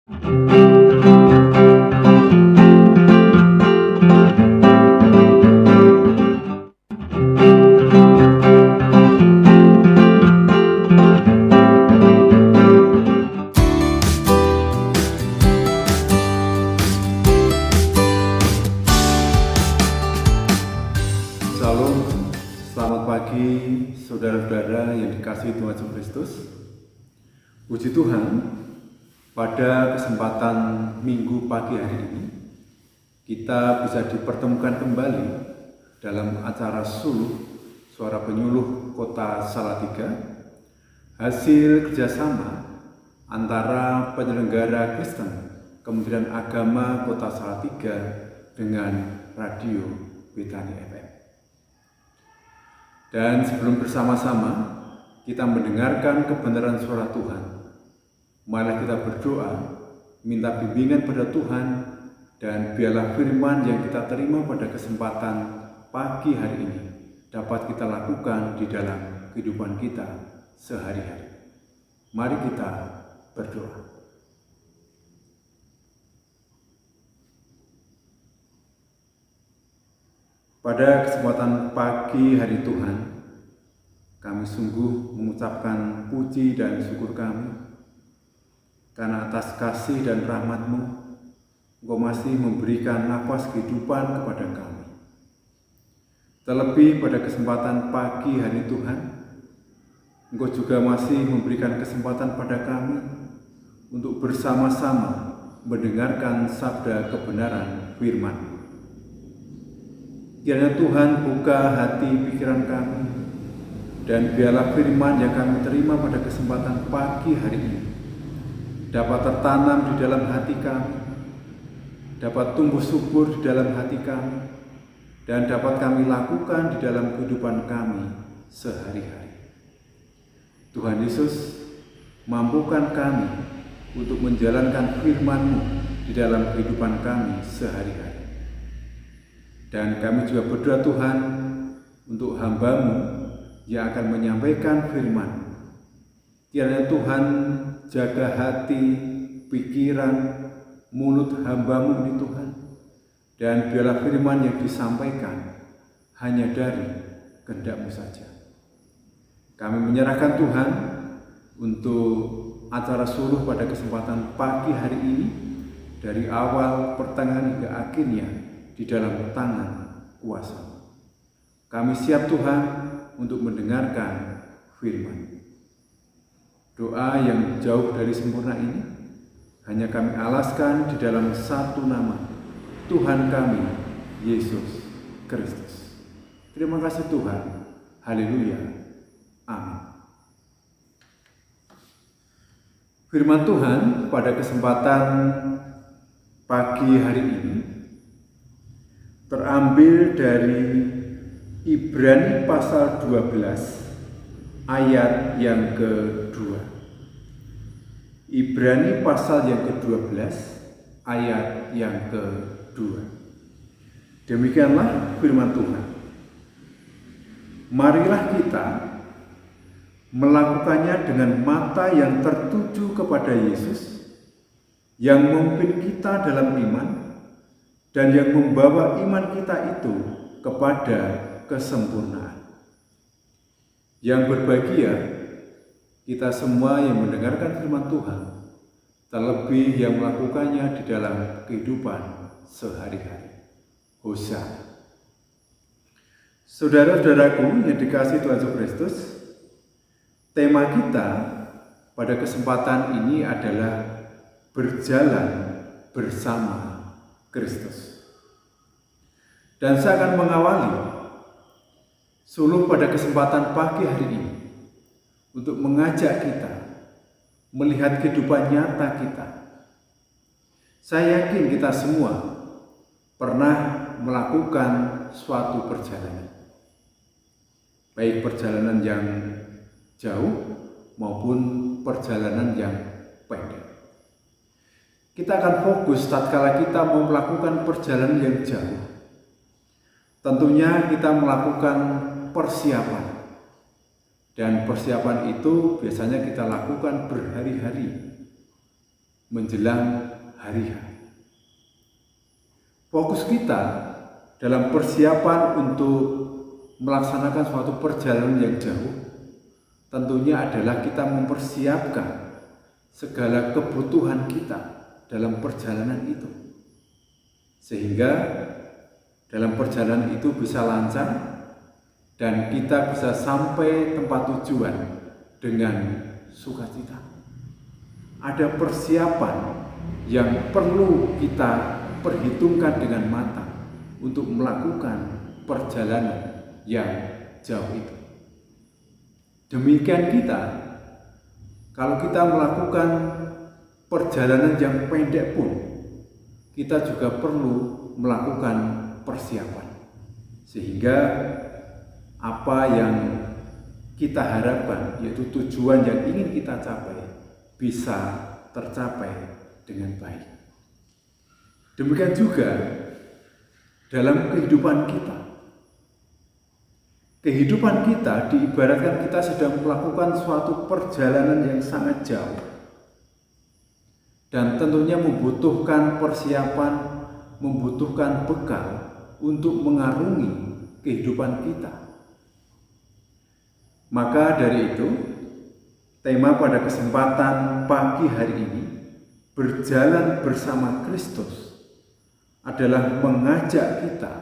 Salam, selamat pagi saudara-saudara yang dikasihi Tuhan Yesus Kristus. Puji Tuhan, pada kesempatan minggu pagi hari ini, kita bisa dipertemukan kembali dalam acara Suluh, Suara Penyuluh Kota Salatiga, hasil kerjasama antara penyelenggara Kristen, Kementerian Agama Kota Salatiga dengan Radio Betani FM. Dan sebelum bersama-sama kita mendengarkan kebenaran suara Tuhan, marilah kita berdoa, minta bimbingan pada Tuhan, dan biarlah firman yang kita terima pada kesempatan pagi hari ini dapat kita lakukan di dalam kehidupan kita sehari-hari. Mari kita berdoa. Pada kesempatan pagi hari Tuhan, kami sungguh mengucapkan puji dan syukur kami karena atas kasih dan rahmat-Mu, Engkau masih memberikan nafas kehidupan kepada kami. Terlebih pada kesempatan pagi hari Tuhan, Engkau juga masih memberikan kesempatan pada kami untuk bersama-sama mendengarkan sabda kebenaran firman-Mu. Kiranya Tuhan buka hati pikiran kami, dan biarlah firman yang kami terima pada kesempatan pagi hari ini dapat tertanam di dalam hati kami, dapat tumbuh subur di dalam hati kami, dan dapat kami lakukan di dalam kehidupan kami sehari-hari. Tuhan Yesus, mampukan kami untuk menjalankan firman-Mu di dalam kehidupan kami sehari-hari. Dan kami juga berdoa Tuhan untuk hamba-Mu yang akan menyampaikan firman. Kiranya Tuhan jaga hati, pikiran, mulut hamba-Mu ini Tuhan. Dan biarlah firman yang disampaikan hanya dari kehendak-Mu saja. Kami menyerahkan Tuhan untuk acara suluh pada kesempatan pagi hari ini, dari awal, pertengahan hingga akhirnya di dalam tangan kuasa. Kami siap Tuhan untuk mendengarkan firman. Doa yang jauh dari sempurna ini hanya kami alaskan di dalam satu nama, Tuhan kami, Yesus Kristus. Terima kasih Tuhan. Haleluya. Amin. Firman Tuhan pada kesempatan pagi hari ini terambil dari Ibrani pasal 12 ayat yang kedua. Ibrani pasal yang ke-12 ayat yang kedua. Demikianlah firman Tuhan. Marilah kita melakukannya dengan mata yang tertuju kepada Yesus, yang memimpin kita dalam iman, dan yang membawa iman kita itu kepada kesempurnaan. Yang berbahagia kita semua yang mendengarkan firman Tuhan, terlebih yang melakukannya di dalam kehidupan sehari-hari. Hosana. Saudara-saudaraku yang dikasihi Tuhan Yesus Kristus, tema kita pada kesempatan ini adalah berjalan bersama Kristus. Dan saya akan mengawali suluh pada kesempatan pagi hari ini untuk mengajak kita melihat kehidupan nyata kita. Saya yakin kita semua pernah melakukan suatu perjalanan, baik perjalanan yang jauh maupun perjalanan yang pendek. Kita akan fokus tatkala kita mau melakukan perjalanan yang jauh. Tentunya kita melakukan persiapan. Dan persiapan itu biasanya kita lakukan berhari-hari. menjelang hari H. Fokus kita dalam persiapan untuk melaksanakan suatu perjalanan yang jauh tentunya adalah kita mempersiapkan segala kebutuhan kita dalam perjalanan itu, sehingga dalam perjalanan itu bisa lancar dan kita bisa sampai tempat tujuan dengan sukacita. Ada persiapan yang perlu kita perhitungkan dengan matang untuk melakukan perjalanan yang jauh itu. Demikian kita, kalau kita melakukan perjalanan yang pendek pun, kita juga perlu melakukan persiapan, sehingga apa yang kita harapkan, yaitu tujuan yang ingin kita capai, bisa tercapai dengan baik. Demikian juga dalam kehidupan kita. Kehidupan kita diibaratkan kita sedang melakukan suatu perjalanan yang sangat jauh, dan tentunya membutuhkan persiapan, membutuhkan bekal untuk mengarungi kehidupan kita. Maka dari itu, tema pada kesempatan pagi hari ini, berjalan bersama Kristus, adalah mengajak kita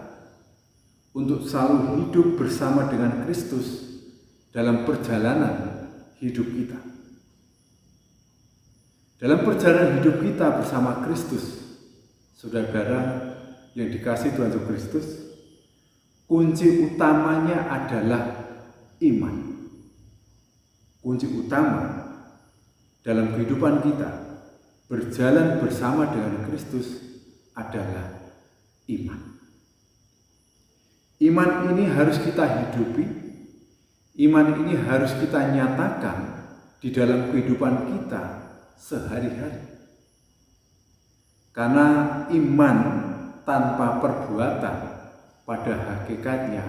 untuk selalu hidup bersama dengan Kristus dalam perjalanan hidup kita. Dalam perjalanan hidup kita bersama Kristus, saudara yang dikasihi Tuhan Yesus Kristus, kunci utamanya adalah iman. Kunci utama dalam kehidupan kita berjalan bersama dengan Kristus adalah iman. Iman ini harus kita hidupi, iman ini harus kita nyatakan di dalam kehidupan kita sehari-hari. Karena iman tanpa perbuatan pada hakikatnya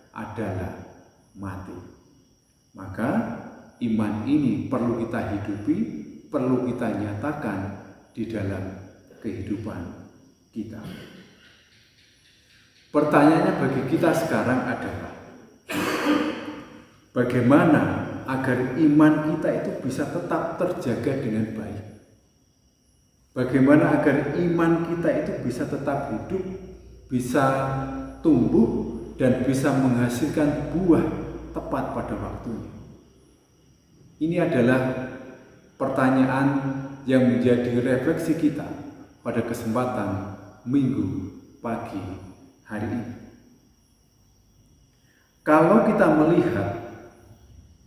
adalah mati. Maka iman ini perlu kita hidupi, perlu kita nyatakan di dalam kehidupan kita. Pertanyaannya bagi kita sekarang adalah, bagaimana agar iman kita itu bisa tetap terjaga dengan baik? Bagaimana agar iman kita itu bisa tetap hidup, bisa tumbuh, dan bisa menghasilkan buah tepat pada waktunya? Ini adalah pertanyaan yang menjadi refleksi kita pada kesempatan Minggu pagi hari ini. Kalau kita melihat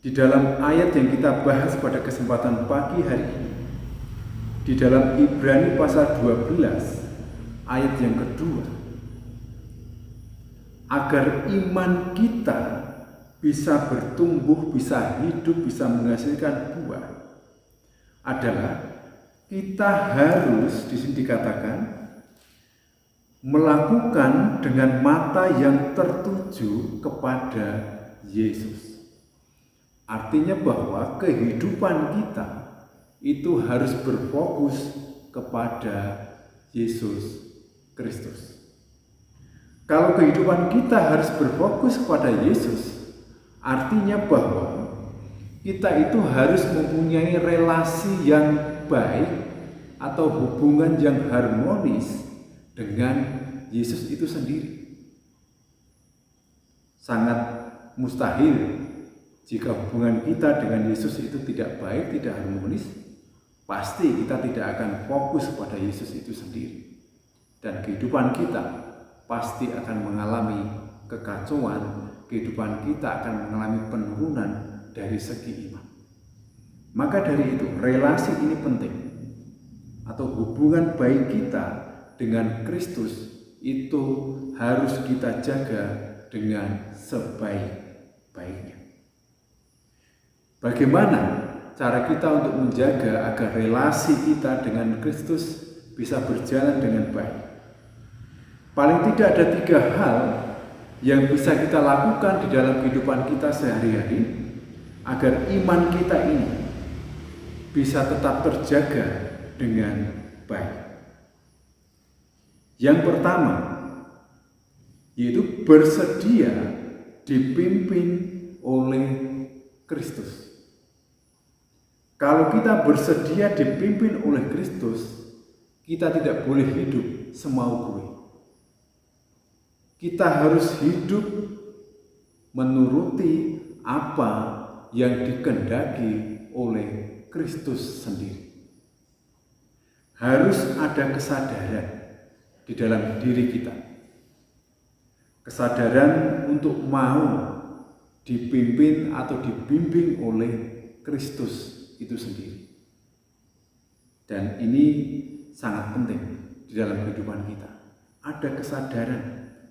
di dalam ayat yang kita bahas pada kesempatan pagi hari ini, di dalam Ibrani pasal 12 ayat yang kedua, agar iman kita bisa bertumbuh, bisa hidup, bisa menghasilkan buah, adalah kita harus, di sini dikatakan, melakukan dengan mata yang tertuju kepada Yesus. Artinya bahwa kehidupan kita itu harus berfokus kepada Yesus Kristus. Kalau kehidupan kita harus berfokus kepada Yesus, artinya bahwa kita itu harus mempunyai relasi yang baik atau hubungan yang harmonis dengan Yesus itu sendiri. Sangat mustahil jika hubungan kita dengan Yesus itu tidak baik, tidak harmonis, pasti kita tidak akan fokus pada Yesus itu sendiri. Dan kehidupan kita pasti akan mengalami kekacauan, kehidupan kita akan mengalami penurunan dari segi iman. Maka dari itu, relasi ini penting, atau hubungan baik kita dengan Kristus itu harus kita jaga dengan sebaik-baiknya. Bagaimana cara kita untuk menjaga agar relasi kita dengan Kristus bisa berjalan dengan baik? Paling tidak ada 3 hal yang bisa kita lakukan di dalam kehidupan kita sehari-hari agar iman kita ini bisa tetap terjaga dengan baik. Yang pertama, yaitu bersedia dipimpin oleh Kristus. Kalau kita bersedia dipimpin oleh Kristus, kita tidak boleh hidup semau gue. Kita harus hidup menuruti apa yang dikehendaki oleh Kristus sendiri. Harus ada kesadaran di dalam diri kita. Kesadaran untuk mau dipimpin atau dibimbing oleh Kristus itu sendiri. Dan ini sangat penting di dalam kehidupan kita. Ada kesadaran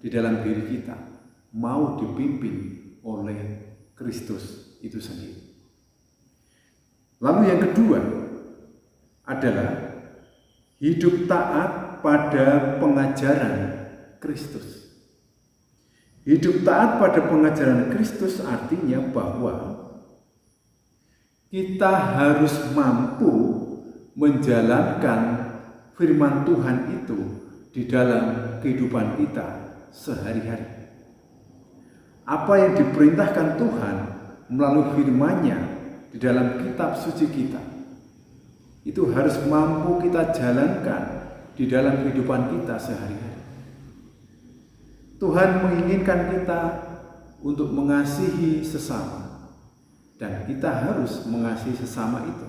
di dalam diri kita mau dipimpin oleh Kristus itu sendiri. Lalu yang kedua adalah hidup taat pada pengajaran Kristus. Hidup taat pada pengajaran Kristus artinya bahwa kita harus mampu menjalankan firman Tuhan itu di dalam kehidupan kita sehari-hari. Apa yang diperintahkan Tuhan melalui firman-Nya di dalam kitab suci kita, itu harus mampu kita jalankan di dalam kehidupan kita sehari-hari. Tuhan menginginkan kita untuk mengasihi sesama, dan kita harus mengasihi sesama itu.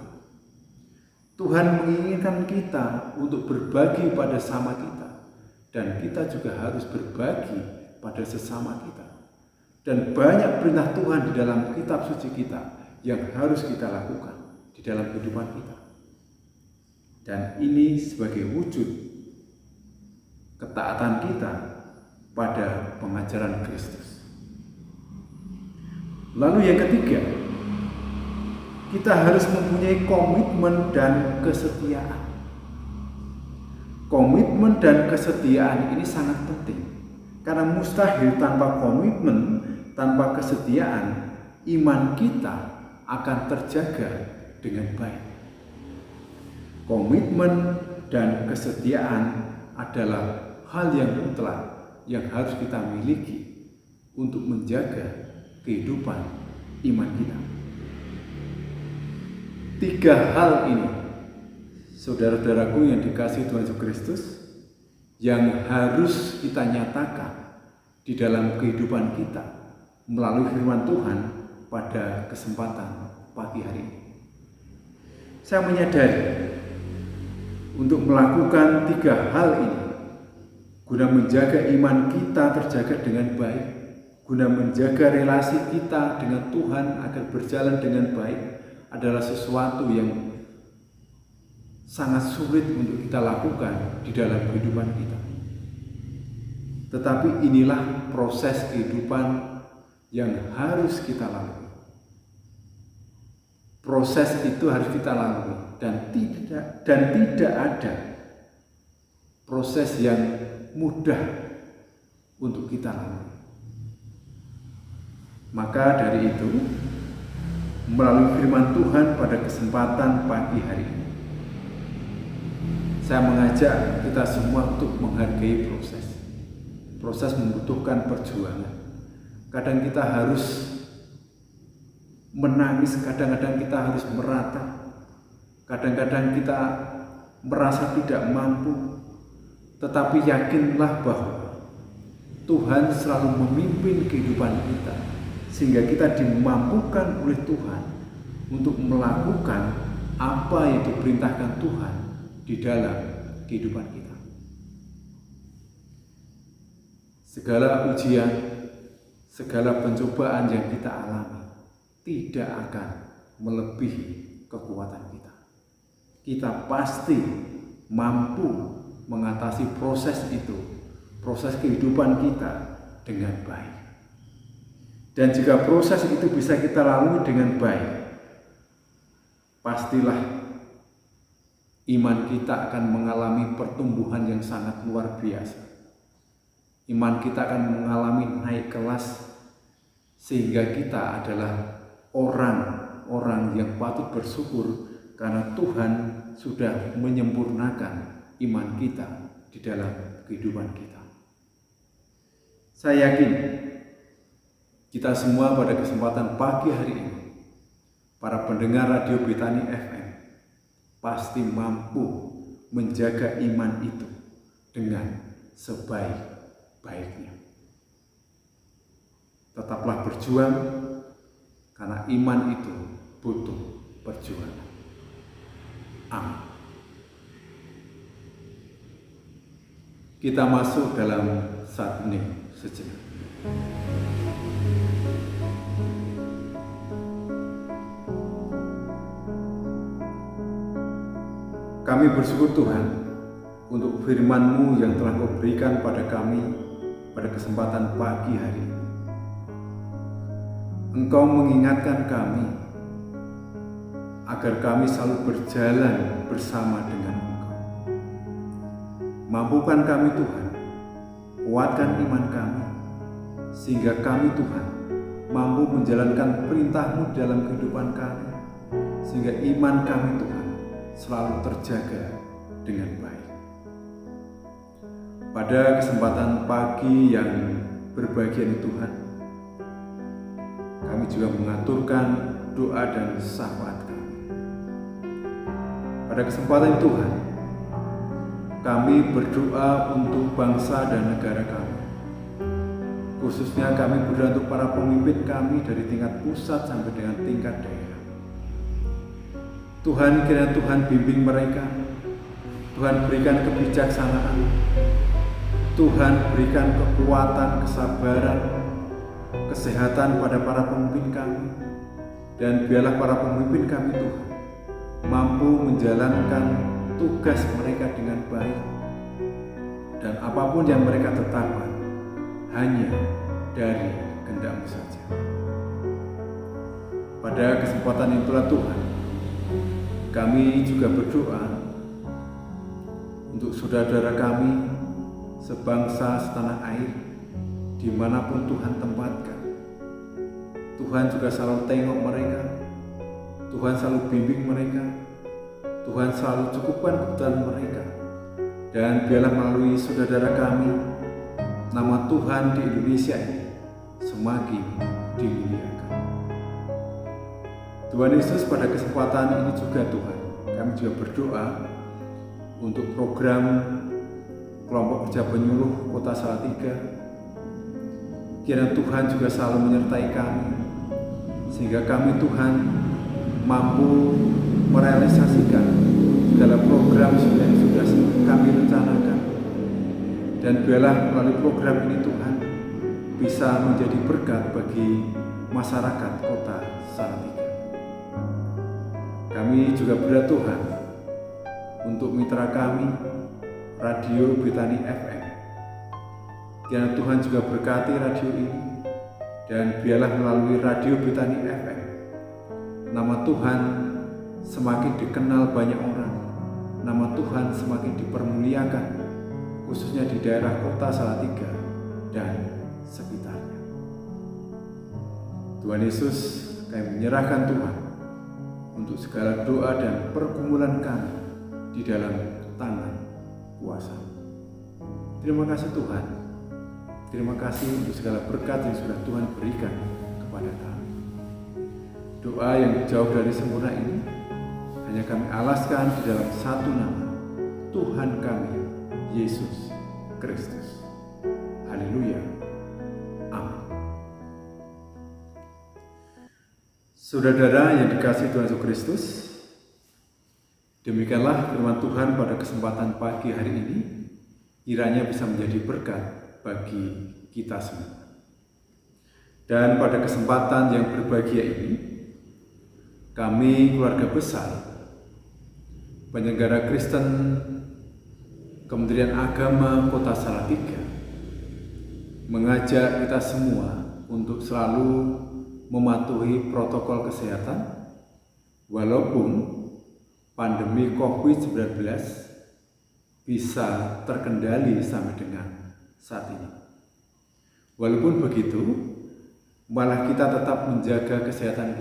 Tuhan menginginkan kita untuk berbagi pada sama kita, dan kita juga harus berbagi pada sesama kita. Dan banyak perintah Tuhan di dalam kitab suci kita yang harus kita lakukan di dalam kehidupan kita. Dan ini sebagai wujud ketaatan kita pada pengajaran Kristus. Lalu yang ketiga, kita harus mempunyai komitmen dan kesetiaan. Komitmen dan kesetiaan ini sangat penting, karena mustahil tanpa komitmen, tanpa kesetiaan, iman kita akan terjaga dengan baik. Komitmen dan kesetiaan adalah hal yang mutlak yang harus kita miliki untuk menjaga kehidupan iman kita. Tiga hal ini, saudara-saudaraku yang dikasihi Tuhan Yesus Kristus, yang harus kita nyatakan di dalam kehidupan kita melalui firman Tuhan pada kesempatan pagi hari ini. Saya menyadari untuk melakukan tiga hal ini guna menjaga iman kita terjaga dengan baik, guna menjaga relasi kita dengan Tuhan agar berjalan dengan baik, adalah sesuatu yang sangat sulit untuk kita lakukan di dalam kehidupan kita. Tetapi inilah proses kehidupan yang harus kita lalui. Proses itu harus kita lalui, dan tidak ada proses yang mudah untuk kita lalui. Maka dari itu, melalui firman Tuhan pada kesempatan pagi hari ini, saya mengajak kita semua untuk menghargai proses. Proses membutuhkan perjuangan. Kadang kita harus menangis, kadang-kadang kita harus meratap, kadang-kadang kita merasa tidak mampu, tetapi yakinlah bahwa Tuhan selalu memimpin kehidupan kita, sehingga kita dimampukan oleh Tuhan untuk melakukan apa yang diperintahkan Tuhan di dalam kehidupan kita. Segala ujian, segala pencobaan yang kita alami tidak akan melebihi kekuatan kita. Kita pasti mampu mengatasi proses itu, proses kehidupan kita dengan baik. Dan jika proses itu bisa kita lalui dengan baik, pastilah iman kita akan mengalami pertumbuhan yang sangat luar biasa. Iman kita akan mengalami naik kelas, sehingga kita adalah orang-orang yang patut bersyukur karena Tuhan sudah menyempurnakan iman kita di dalam kehidupan kita. Saya yakin kita semua pada kesempatan pagi hari ini, para pendengar Radio Betani FM, pasti mampu menjaga iman itu dengan sebaik-baiknya. Tetaplah berjuang, karena iman itu butuh perjuangan. Amin. Kita masuk dalam saat ini sejenak. Kami bersyukur Tuhan untuk firman-Mu yang telah Kau berikan pada kami pada kesempatan pagi hari ini. Engkau mengingatkan kami agar kami selalu berjalan bersama dengan Engkau. Mampukan kami Tuhan, kuatkan iman kami, sehingga kami Tuhan mampu menjalankan perintah-Mu dalam kehidupan kami, sehingga iman kami Tuhan selalu terjaga dengan baik. Pada kesempatan pagi yang berbahagia ini Tuhan, kami juga mengaturkan doa dan syafaat kami. Pada kesempatan Tuhan, kami berdoa untuk bangsa dan negara kami. Khususnya kami berdoa untuk para pemimpin kami dari tingkat pusat sampai dengan tingkat daerah. Tuhan, kiranya Tuhan bimbing mereka. Tuhan berikan kebijaksanaan. Tuhan berikan kekuatan, kesabaran, kesehatan pada para pemimpin kami. Dan biarlah para pemimpin kami Tuhan mampu menjalankan tugas mereka dengan baik. Dan apapun yang mereka tetapkan hanya dari kehendak-Mu saja. Pada kesempatan itulah Tuhan, kami juga berdoa untuk saudara-saudara kami sebangsa setanah air dimanapun Tuhan tempatkan. Tuhan juga selalu tengok mereka, Tuhan selalu bimbing mereka, Tuhan selalu cukupkan kebutuhan mereka. Dan biarlah melalui saudara kami, nama Tuhan di Indonesia ini semakin dimuliakan. Tuhan Yesus, pada kesempatan ini juga Tuhan, kami juga berdoa untuk program kelompok kerja penyuluh Kota Salatiga. Kiranya Tuhan juga selalu menyertai kami, sehingga kami Tuhan mampu merealisasikan segala program yang sudah kami rencanakan. Dan biarlah melalui program ini Tuhan bisa menjadi berkat bagi masyarakat Kota Salatiga. Kami juga berdoa Tuhan untuk mitra kami Radio Betani FM. Kiranya Tuhan juga berkati radio ini, dan biarlah melalui Radio Betani FM nama Tuhan semakin dikenal banyak orang, nama Tuhan semakin dipermuliakan, khususnya di daerah Kota Salatiga dan sekitarnya. Tuhan Yesus, kami menyerahkan Tuhan untuk segala doa dan pergumulan kami di dalam tangan kuasa. Terima kasih Tuhan. Terima kasih untuk segala berkat yang sudah Tuhan berikan kepada kami. Doa yang jauh dari sempurna ini hanya kami alaskan di dalam satu nama, Tuhan kami, Yesus Kristus. Haleluya. Amin. Saudara-saudara yang dikasihi Tuhan Yesus Kristus, demikianlah firman Tuhan pada kesempatan pagi hari ini, kiranya bisa menjadi berkat bagi kita semua. Dan pada kesempatan yang berbahagia ini, kami keluarga besar penyelenggara Kristen Kementerian Agama Kota Salatiga mengajak kita semua untuk selalu mematuhi protokol kesehatan walaupun pandemi COVID-19 bisa terkendali sampai dengan saat ini. Walaupun begitu, malah kita tetap menjaga kesehatan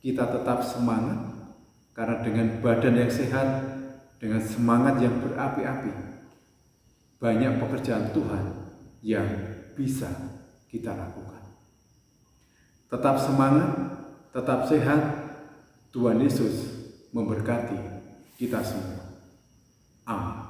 kita tetap semangat, Karena dengan badan yang sehat, dengan semangat yang berapi-api, banyak pekerjaan Tuhan yang bisa kita lakukan. Tetap semangat, tetap sehat. Tuhan Yesus memberkati kita semua. Amin.